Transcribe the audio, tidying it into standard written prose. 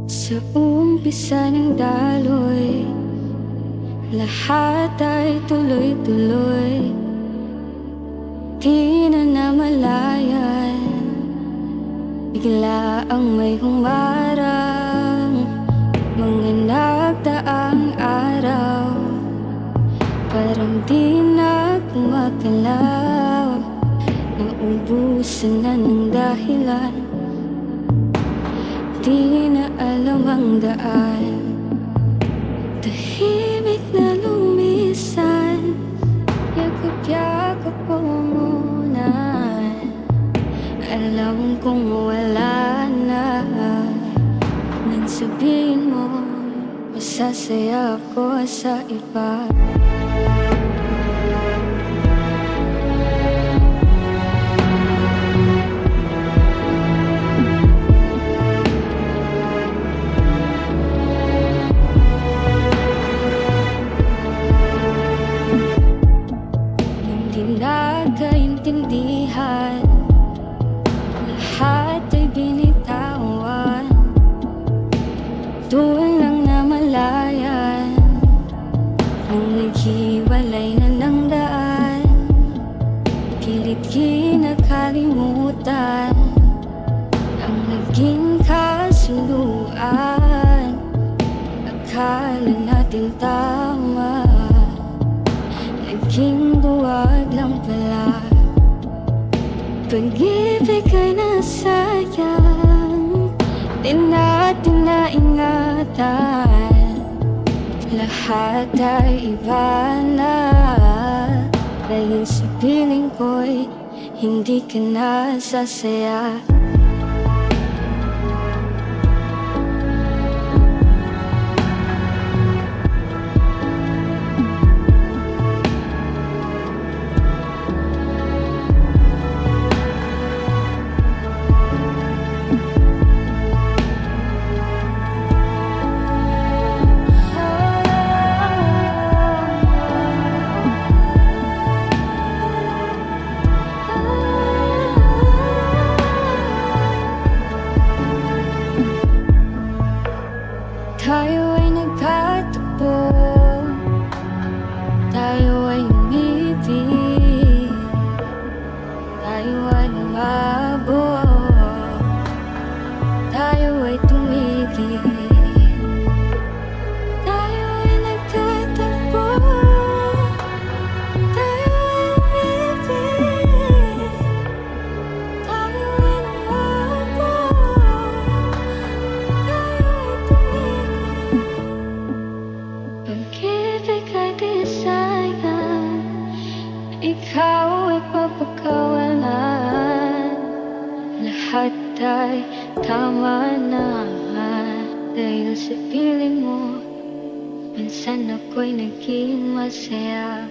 Sa umpisa ng daloy, lahat ay tuloy-tuloy. Di na namalayan, bigla ang may humarang. Mga nagdaang araw, parang di na kumakalaw. Naubusan na ng dahilan, di na alam ang daan. Tahimik na lumisan, yakap-yakap ko muna. Alam kong wala na, nang sabihin mo masasaya ako sa iba. Nagkaintindihan, lahat ay binitawan. Doon lang namalayan, nung naghiwalay na ng daan. Pilit kinakalimutan ang naging kasunduan. Akala natin tama, naging duwag lang pala. Pag-ibig ay nasayang, di natin naingatan. Lahat ay iba na, dahil sa piling ko'y hindi ka nasasaya. Tayo ay nagkatagpo, tayo ay umibig, tayo ay lumabo, tayo ay tumigil. Tayo ay nagkatagpo, tayo ay umibig, tayo ay lumabo, tayo ay tumigil. Pag-ibig ay di sayang, ikaw ay papakawalan. Lahat ay tama na, dahil sa piling mo minsan ako'y naging masaya.